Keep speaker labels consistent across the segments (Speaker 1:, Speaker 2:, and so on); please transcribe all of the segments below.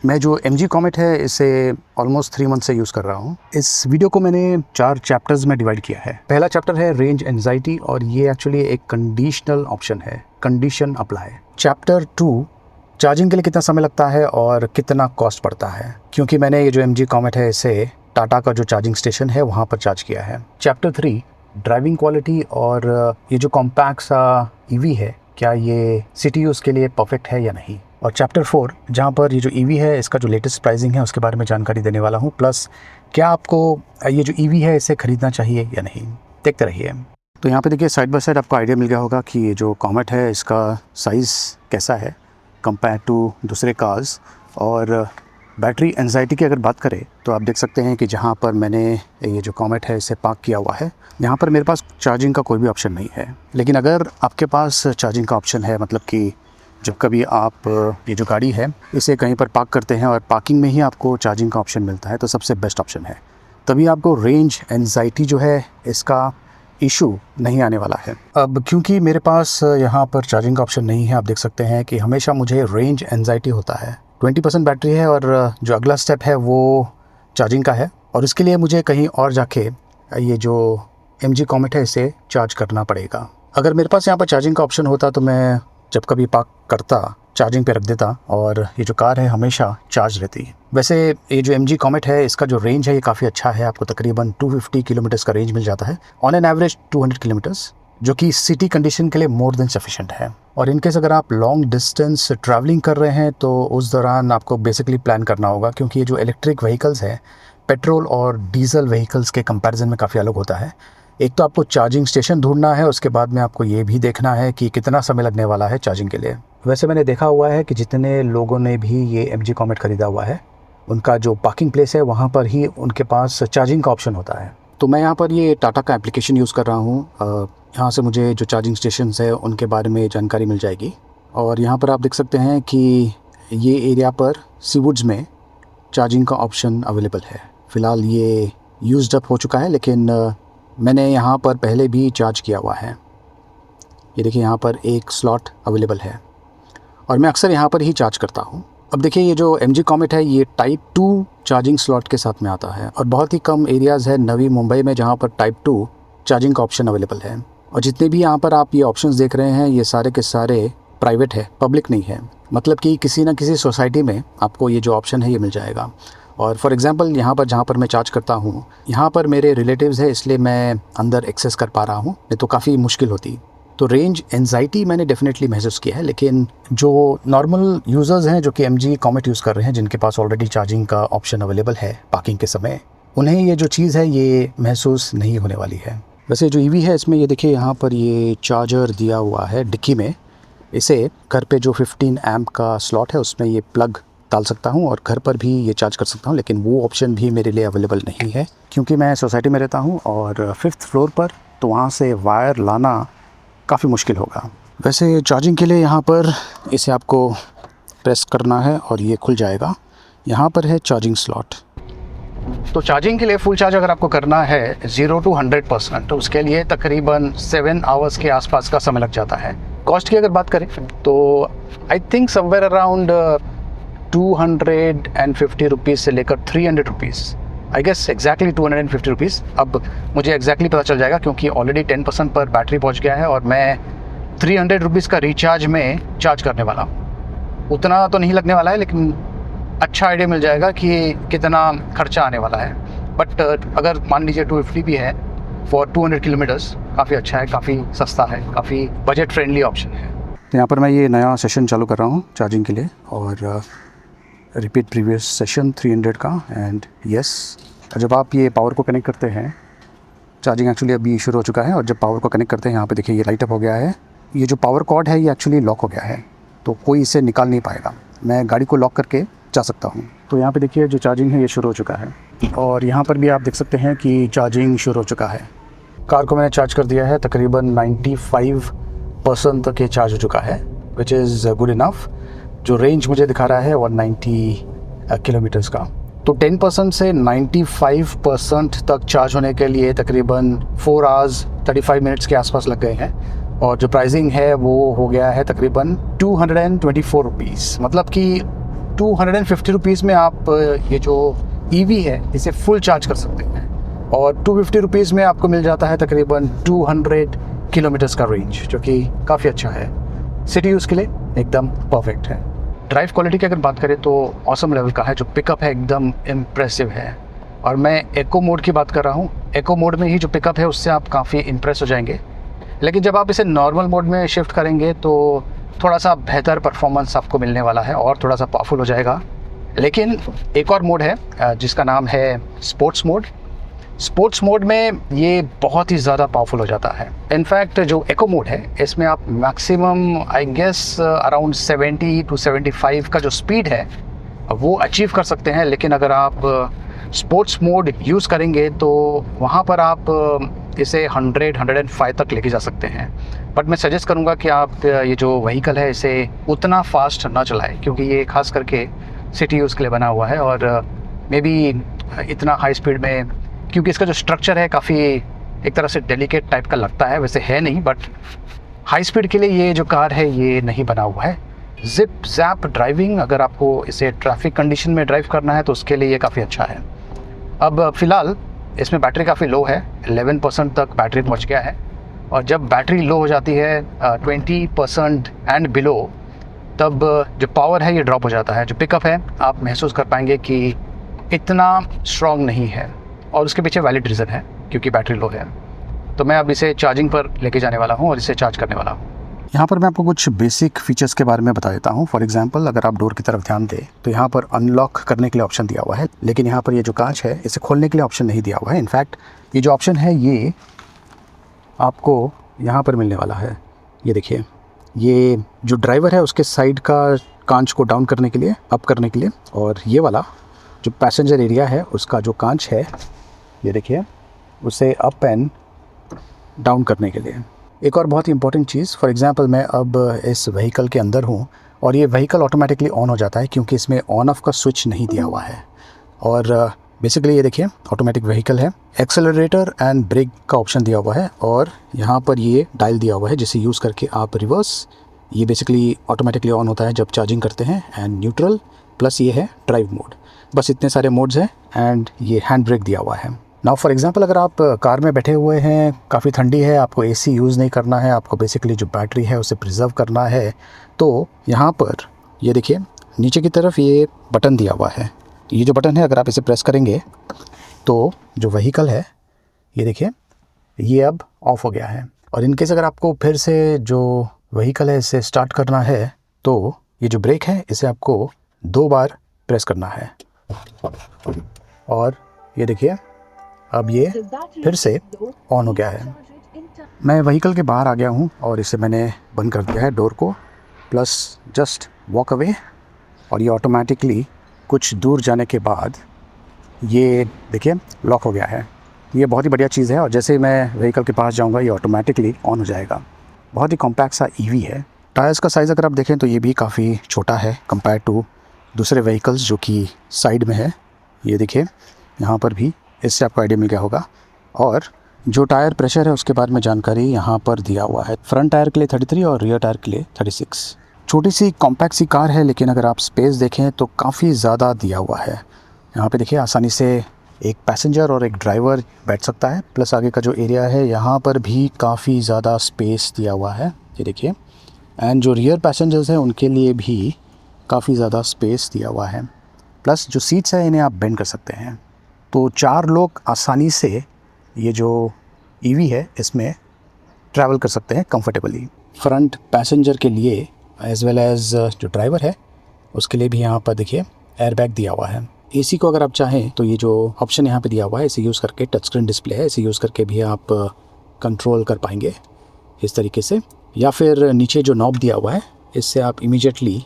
Speaker 1: मैं जो MG comet है इसे ऑलमोस्ट 3 मंथ से यूज़ कर रहा हूँ। इस वीडियो को मैंने 4 चैप्टर्स में डिवाइड किया है। पहला चैप्टर है रेंज एंजाइटी और ये एक्चुअली एक कंडीशनल ऑप्शन है, कंडीशन अप्लाई। चैप्टर 2 चार्जिंग के लिए कितना समय लगता है और कितना कॉस्ट पड़ता है, क्योंकि मैंने ये जो MG कॉमेट है इसे टाटा का जो चार्जिंग स्टेशन है वहाँ पर चार्ज किया है। चैप्टर 3 ड्राइविंग क्वालिटी और ये जो कॉम्पैक्ट सा EV है क्या ये सिटी यूज़ के लिए परफेक्ट है या नहीं। और चैप्टर 4 जहाँ पर ये जो EV है इसका जो लेटेस्ट प्राइसिंग है उसके बारे में जानकारी देने वाला हूँ, प्लस क्या आपको ये जो EV है इसे ख़रीदना चाहिए या नहीं। देखते रहिए। तो यहाँ पे देखिए साइड बाय साइड आपको आइडिया मिल गया होगा कि ये जो कॉमेट है इसका साइज़ कैसा है कंपेयर टू दूसरे कार्स। और बैटरी एंजाइटी की अगर बात करें तो आप देख सकते हैं कि जहाँ पर मैंने ये जो कॉमेट है इसे पार्क किया हुआ है यहाँ पर मेरे पास चार्जिंग का कोई भी ऑप्शन नहीं है। लेकिन अगर आपके पास चार्जिंग का ऑप्शन है, मतलब कि जब कभी आप ये जो गाड़ी है इसे कहीं पर पार्क करते हैं और पार्किंग में ही आपको चार्जिंग का ऑप्शन मिलता है, तो सबसे बेस्ट ऑप्शन है। तभी आपको रेंज एंजाइटी जो है इसका इशू नहीं आने वाला है। अब क्योंकि मेरे पास यहाँ पर चार्जिंग का ऑप्शन नहीं है, आप देख सकते हैं कि हमेशा मुझे रेंज एंजाइटी होता है। 20% बैटरी है और जो अगला स्टेप है वो चार्जिंग का है, और इसके लिए मुझे कहीं और जाके ये जो MG कॉमेट है इसे चार्ज करना पड़ेगा। अगर मेरे पास यहाँ पर चार्जिंग का ऑप्शन होता तो मैं जब कभी पार्क करता चार्जिंग पे रख देता और ये जो कार है हमेशा चार्ज रहती। वैसे ये जो MG कॉमेट है इसका जो रेंज है ये काफ़ी अच्छा है, आपको तकरीबन 250 किलोमीटर्स का रेंज मिल जाता है, ऑन एन एवरेज 200 किलोमीटर्स, जो कि सिटी कंडीशन के लिए मोर देन सफिशेंट है। और इनकेस अगर आप लॉन्ग डिस्टेंस ट्रैवलिंग कर रहे हैं तो उस दौरान आपको बेसिकली प्लान करना होगा, क्योंकि ये जो इलेक्ट्रिक व्हीकल्स है पेट्रोल और डीजल व्हीकल्स के कंपैरिजन में काफ़ी अलग होता है। एक तो आपको चार्जिंग स्टेशन ढूंढना है, उसके बाद में आपको ये भी देखना है कि कितना समय लगने वाला है चार्जिंग के लिए। वैसे मैंने देखा हुआ है कि जितने लोगों ने भी ये MG कॉमेट ख़रीदा हुआ है उनका जो पार्किंग प्लेस है वहाँ पर ही उनके पास चार्जिंग का ऑप्शन होता है। तो मैं यहाँ पर ये टाटा का एप्लीकेशन यूज़ कर रहा हूँ। यहाँ से मुझे जो चार्जिंग स्टेशन है उनके बारे में जानकारी मिल जाएगी। और यहाँ पर आप देख सकते हैं कि ये एरिया पर सीवुड्स में चार्जिंग का ऑप्शन अवेलेबल है। फ़िलहाल ये यूज्ड अप हो चुका है, लेकिन मैंने यहाँ पर पहले भी चार्ज किया हुआ है। ये देखिए यहाँ पर एक स्लॉट अवेलेबल है और मैं अक्सर यहाँ पर ही चार्ज करता हूँ। अब देखिए ये जो MG कॉमेट है ये टाइप 2 चार्जिंग स्लॉट के साथ में आता है और बहुत ही कम एरियाज़ है नवी मुंबई में जहाँ पर टाइप 2 चार्जिंग का ऑप्शन अवेलेबल है। और जितने भी यहाँ पर आप ये ऑप्शंस देख रहे हैं ये सारे के सारे प्राइवेट है, पब्लिक नहीं है। मतलब कि किसी न किसी सोसाइटी में आपको ये जो ऑप्शन है ये मिल जाएगा। और फॉर एग्ज़ाम्पल यहाँ पर जहाँ पर मैं चार्ज करता हूँ यहाँ पर मेरे रिलेटिव्स है, इसलिए मैं अंदर एक्सेस कर पा रहा हूँ, नहीं तो काफ़ी मुश्किल होती। तो रेंज एंजाइटी मैंने डेफिनेटली महसूस किया है, लेकिन जो नॉर्मल यूज़र्स हैं जो कि MG कॉमेट यूज़ कर रहे हैं, जिनके पास ऑलरेडी चार्जिंग का ऑप्शन अवेलेबल है पार्किंग के समय, उन्हें ये जो चीज़ है ये महसूस नहीं होने वाली है। वैसे जो EV है इसमें ये देखिए यहाँ पर ये चार्जर दिया हुआ है डिक्की में। इसे घर पे जो 15 एम्प का स्लॉट है उसमें ये प्लग डाल सकता हूँ और घर पर भी ये चार्ज कर सकता हूँ, लेकिन वो ऑप्शन भी मेरे लिए अवेलेबल नहीं है क्योंकि मैं सोसाइटी में रहता हूँ और 5th फ्लोर पर, तो वहाँ से वायर लाना काफ़ी मुश्किल होगा। वैसे चार्जिंग के लिए यहाँ पर इसे आपको प्रेस करना है और ये खुल जाएगा। यहाँ पर है चार्जिंग स्लॉट। तो चार्जिंग के लिए फुल चार्ज अगर आपको करना है 0 to 100%, तो उसके लिए तकरीबन 7 आवर्स के आसपास का समय लग जाता है। कॉस्ट की अगर बात करें तो I think somewhere around 250 rupees से लेकर 300 rupees, I guess exactly 250 rupees. अब मुझे एग्जैक्टली पता चल जाएगा क्योंकि ऑलरेडी 10% पर बैटरी पहुंच गया है और मैं 300 रुपीज़ का रिचार्ज में चार्ज करने वाला हूँ। उतना तो नहीं लगने वाला है, लेकिन अच्छा आइडिया मिल जाएगा कि कितना खर्चा आने वाला है। बट अगर मान लीजिए 250 भी है फॉर 200 किलोमीटर्स, काफ़ी अच्छा है, काफ़ी सस्ता है, काफ़ी बजट फ्रेंडली ऑप्शन है। तो यहाँ पर मैं ये नया सेशन चालू कर रहा हूँ चार्जिंग के लिए और रिपीट प्रीवियस सेशन 300 का। एंड यस, जब आप ये पावर को कनेक्ट करते हैं, चार्जिंग एक्चुअली अभी शुरू हो चुका है, और जब पावर को कनेक्ट करते हैं यहाँ पे देखिए ये लाइट अप हो गया है। ये जो पावर कॉर्ड है ये एक्चुअली लॉक हो गया है, तो कोई इसे निकाल नहीं पाएगा। मैं गाड़ी को लॉक करके जा सकता हूँ। तो यहाँ पे देखिए जो चार्जिंग है ये शुरू हो चुका है और यहाँ पर भी आप देख सकते हैं कि चार्जिंग शुरू हो चुका है। कार को मैंने चार्ज कर दिया है, तकरीबन 95% तक ये चार्ज हो चुका है, विच इज़ गुड इनफ। जो रेंज मुझे दिखा रहा है 190 किलोमीटर्स का। तो 10% से 95% तक चार्ज होने के लिए तकरीबन 4 आवर्स 35 मिनट्स के आसपास लग गए हैं। और जो प्राइसिंग है वो हो गया है तकरीबन 224 रुपीज़, मतलब कि 250 रुपीज़ में आप ये जो ईवी है इसे फुल चार्ज कर सकते हैं, और 250 रुपीज़ में आपको मिल जाता है तकरीबन 200 किलोमीटर्स का रेंज, जो कि काफ़ी अच्छा है। सिटी यूज़ के लिए एकदम परफेक्ट है। ड्राइव क्वालिटी की अगर बात करें तो ऑसम लेवल का है, जो पिकअप है एकदम इम्प्रेसिव है। और मैं एको मोड की बात कर रहा हूँ। एको मोड में ही जो पिकअप है उससे आप काफ़ी इम्प्रेस हो जाएंगे, लेकिन जब आप इसे नॉर्मल मोड में शिफ्ट करेंगे तो थोड़ा सा बेहतर परफॉर्मेंस आपको मिलने वाला है और थोड़ा सा पावरफुल हो जाएगा। लेकिन एक और मोड है जिसका नाम है स्पोर्ट्स मोड। स्पोर्ट्स मोड में ये बहुत ही ज़्यादा पावरफुल हो जाता है। इनफैक्ट जो एको मोड है इसमें आप maximum I guess around 70 to 75 का जो स्पीड है वो अचीव कर सकते हैं। लेकिन अगर आप स्पोर्ट्स मोड यूज़ करेंगे तो वहाँ पर आप इसे 100-105 तक लेके जा सकते हैं। बट मैं सजेस्ट करूँगा कि आप ये जो व्हीकल है इसे उतना फास्ट ना चलाएं, क्योंकि ये खास करके सिटी यूज़ के लिए बना हुआ है। और मे बी इतना हाई स्पीड में, क्योंकि इसका जो स्ट्रक्चर है काफ़ी एक तरह से डेलिकेट टाइप का लगता है, वैसे है नहीं, बट हाई स्पीड के लिए ये जो कार है ये नहीं बना हुआ है। जिप जैप ड्राइविंग, अगर आपको इसे ट्रैफिक कंडीशन में ड्राइव करना है तो उसके लिए ये काफ़ी अच्छा है। अब फ़िलहाल इसमें बैटरी काफ़ी लो है, 11% तक बैटरी पहुंच गया है। और जब बैटरी लो हो जाती है 20% एंड बिलो, तब जो पावर है ये ड्रॉप हो जाता है। जो पिकअप है आप महसूस कर पाएंगे कि इतना स्ट्रॉन्ग नहीं है, और उसके पीछे वैलिड रीज़न है क्योंकि बैटरी लो है। तो मैं अब इसे चार्जिंग पर लेके जाने वाला हूँ और इसे चार्ज करने वाला हूँ। यहाँ पर मैं आपको कुछ बेसिक फीचर्स के बारे में बता देता हूँ। फॉर एग्जांपल, अगर आप डोर की तरफ ध्यान दें तो यहाँ पर अनलॉक करने के लिए ऑप्शन दिया हुआ है, लेकिन यहाँ पर ये जो कांच है इसे खोलने के लिए ऑप्शन नहीं दिया हुआ है। इनफैक्ट ये जो ऑप्शन है ये आपको यहाँ पर मिलने वाला है। ये देखिए, ये जो ड्राइवर है उसके साइड का कांच को डाउन करने के लिए, अप करने के लिए, और ये वाला जो पैसेंजर एरिया है उसका जो कांच है ये देखिए, उसे अप एंड डाउन करने के लिए। एक और बहुत ही इंपॉर्टेंट चीज़, फॉर एग्जांपल मैं अब इस व्हीकल के अंदर हूँ और ये व्हीकल ऑटोमेटिकली ऑन हो जाता है क्योंकि इसमें ऑन ऑफ का स्विच नहीं दिया हुआ है। और बेसिकली ये देखिए ऑटोमेटिक व्हीकल है। एक्सेलरेटर एंड ब्रेक का ऑप्शन दिया हुआ है, और यहाँ पर ये डायल दिया हुआ है जिसे यूज़ करके आप रिवर्स, ये बेसिकली ऑटोमेटिकली ऑन होता है जब चार्जिंग करते हैं, एंड न्यूट्रल, प्लस ये है ड्राइव मोड। बस इतने सारे मोड्स हैं, एंड ये हैंड ब्रेक दिया हुआ है। नाउ फॉर एग्जांपल, अगर आप कार में बैठे हुए हैं, काफ़ी ठंडी है, आपको एसी यूज़ नहीं करना है, आपको बेसिकली जो बैटरी है उसे प्रिजर्व करना है, तो यहाँ पर ये देखिए नीचे की तरफ ये बटन दिया हुआ है। ये जो बटन है अगर आप इसे प्रेस करेंगे तो जो व्हीकल है ये देखिए ये अब ऑफ हो गया है। और इनकेस अगर आपको फिर से जो व्हीकल है इसे स्टार्ट करना है तो ये जो ब्रेक है इसे आपको 2 बार प्रेस करना है, और ये देखिए अब ये फिर से ऑन हो गया है। मैं व्हीकल के बाहर आ गया हूँ और इसे मैंने बंद कर दिया है डोर को, प्लस जस्ट वॉक अवे, और ये ऑटोमेटिकली कुछ दूर जाने के बाद ये देखिए लॉक हो गया है। ये बहुत ही बढ़िया चीज़ है, और जैसे ही मैं व्हीकल के पास जाऊँगा ये ऑटोमेटिकली ऑन हो जाएगा। बहुत ही कॉम्पैक्ट सा ईवी है। टायर्स का साइज़ अगर आप देखें तो ये भी काफ़ी छोटा है कंपेयर टू दूसरे व्हीकल्स जो कि साइड में है। ये देखिए यहाँ पर भी, इससे आपको आइडिया मिल गया होगा। और जो टायर प्रेशर है उसके बारे में जानकारी यहाँ पर दिया हुआ है। फ्रंट टायर के लिए 33 और रियर टायर के लिए 36। छोटी सी कॉम्पैक्ट सी कार है, लेकिन अगर आप स्पेस देखें तो काफ़ी ज़्यादा दिया हुआ है। यहाँ पे देखिए आसानी से एक पैसेंजर और एक ड्राइवर बैठ सकता है, प्लस आगे का जो एरिया है यहाँ पर भी काफ़ी ज़्यादा स्पेस दिया हुआ है, ये देखिए। एंड जो रियर पैसेंजर्स हैं उनके लिए भी काफ़ी ज़्यादा स्पेस दिया हुआ है, प्लस जो सीट्स हैं इन्हें आप बेंड कर सकते हैं। तो 4 लोग आसानी से ये जो ईवी है इसमें ट्रैवल कर सकते हैं कंफर्टेबली। फ्रंट पैसेंजर के लिए एज़ वेल एज़ जो ड्राइवर है उसके लिए भी यहाँ पर देखिए एयरबैग दिया हुआ है। एसी को अगर आप चाहें तो ये जो ऑप्शन यहाँ पे दिया हुआ है इसे यूज़ करके, टच स्क्रीन डिस्प्ले है, इसे यूज़ करके भी आप कंट्रोल कर पाएंगे इस तरीके से, या फिर नीचे जो नॉब दिया हुआ है इससे आप इमीडिएटली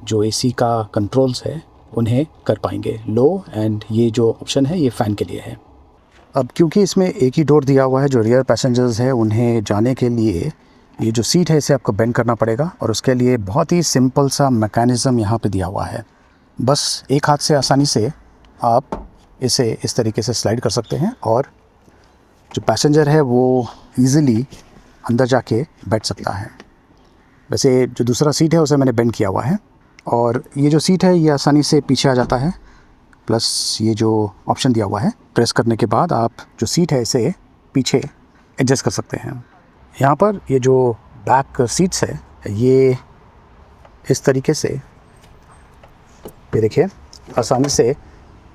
Speaker 1: जो एसी का कंट्रोल्स है उन्हें कर पाएंगे लो, एंड ये जो ऑप्शन है ये फ़ैन के लिए है। अब क्योंकि इसमें एक ही डोर दिया हुआ है, जो रियर पैसेंजर्स है उन्हें जाने के लिए ये जो सीट है इसे आपको बेंड करना पड़ेगा, और उसके लिए बहुत ही सिंपल सा मैकेनिज़्म यहाँ पे दिया हुआ है। बस एक हाथ से आसानी से आप इसे इस तरीके से स्लाइड कर सकते हैं, और जो पैसेंजर है वो ईज़िली अंदर जाके बैठ सकता है। वैसे जो दूसरा सीट है उसे मैंने बेंड किया हुआ है, और ये जो सीट है ये आसानी से पीछे आ जाता है, प्लस ये जो ऑप्शन दिया हुआ है प्रेस करने के बाद आप जो सीट है इसे पीछे एडजस्ट कर सकते हैं। यहाँ पर ये जो बैक सीट्स है ये इस तरीके से ये देखिए आसानी से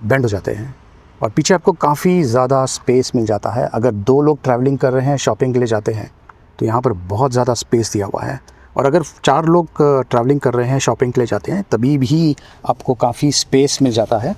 Speaker 1: बेंड हो जाते हैं और पीछे आपको काफ़ी ज़्यादा स्पेस मिल जाता है। अगर 2 लोग ट्रैवलिंग कर रहे हैं, शॉपिंग के लिए जाते हैं तो यहाँ पर बहुत ज़्यादा स्पेस दिया हुआ है। और अगर 4 लोग ट्रैवलिंग कर रहे हैं, शॉपिंग के लिए जाते हैं, तभी भी आपको काफ़ी स्पेस मिल जाता है।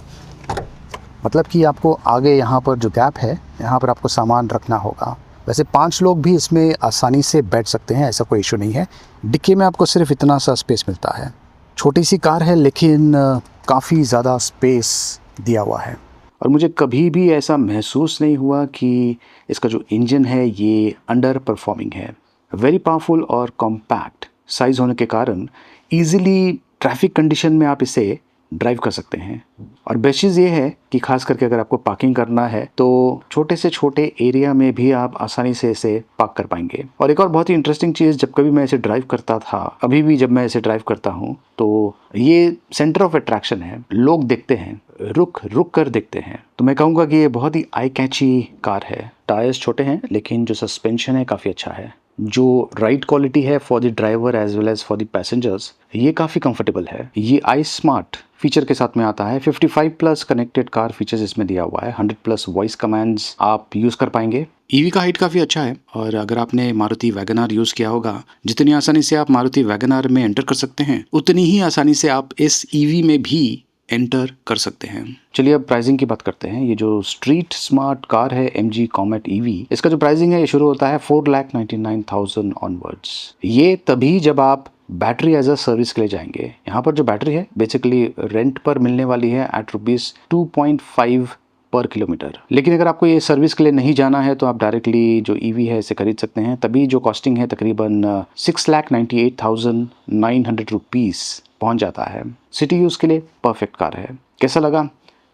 Speaker 1: मतलब कि आपको आगे यहाँ पर जो गैप है यहाँ पर आपको सामान रखना होगा। वैसे 5 लोग भी इसमें आसानी से बैठ सकते हैं, ऐसा कोई इशू नहीं है। डिक्की में आपको सिर्फ इतना सा स्पेस मिलता है। छोटी सी कार है लेकिन काफ़ी ज़्यादा स्पेस दिया हुआ है और मुझे कभी भी ऐसा महसूस नहीं हुआ कि इसका जो इंजन है ये अंडर परफॉर्मिंग है। वेरी पावरफुल और कॉम्पैक्ट साइज़ होने के कारण ईज़िली ट्रैफिक कंडीशन में आप इसे ड्राइव कर सकते हैं। और बेस्ट चीज़ ये है कि खास करके अगर आपको पार्किंग करना है तो छोटे से छोटे एरिया में भी आप आसानी से इसे पार्क कर पाएंगे। और एक और बहुत ही इंटरेस्टिंग चीज़, जब कभी मैं इसे ड्राइव करता था, अभी भी जब मैं इसे ड्राइव करता हूँ, तो ये सेंटर ऑफ अट्रैक्शन है। लोग देखते हैं, रुक रुक कर देखते हैं। तो मैं कहूँगा कि ये बहुत ही आई कैची कार है। टायर्स छोटे हैं लेकिन जो सस्पेंशन है काफ़ी अच्छा है। जो राइड क्वालिटी है for the driver as well as for the passengers, ये काफ़ी कंफर्टेबल है। ये आई स्मार्ट फीचर के साथ में आता है। 55 प्लस कनेक्टेड कार फीचर्स इसमें दिया हुआ है। 100 प्लस वॉइस कमांड्स आप यूज़ कर पाएंगे। ईवी का हाइट काफ़ी अच्छा है और अगर आपने मारुति वैगन आर यूज़ किया होगा, जितनी आसानी से आप मारुति वैगन आर में एंटर कर सकते हैं, उतनी ही आसानी से आप इस ईवी में भी एंटर कर सकते हैं। चलिए अब प्राइसिंग की बात करते हैं। ये जो स्ट्रीट स्मार्ट कार है MG कॉमेट EV, इसका जो प्राइसिंग है ये शुरू होता है 4,99,000 ऑनवर्ड्स। ये तभी जब आप बैटरी एज अ सर्विस के लिए जाएंगे। यहाँ पर जो बैटरी है बेसिकली रेंट पर मिलने वाली है एट ₹2.5 पर किलोमीटर। लेकिन अगर आपको ये सर्विस के लिए नहीं जाना है तो आप डायरेक्टली जो EV है इसे खरीद सकते हैं। तभी जो कॉस्टिंग है तकरीबन 6,98,900 रुपीज़ पहुँच जाता है। सिटी यूज़ के लिए परफेक्ट कार है। कैसा लगा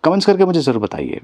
Speaker 1: कमेंट्स करके मुझे ज़रूर बताइए।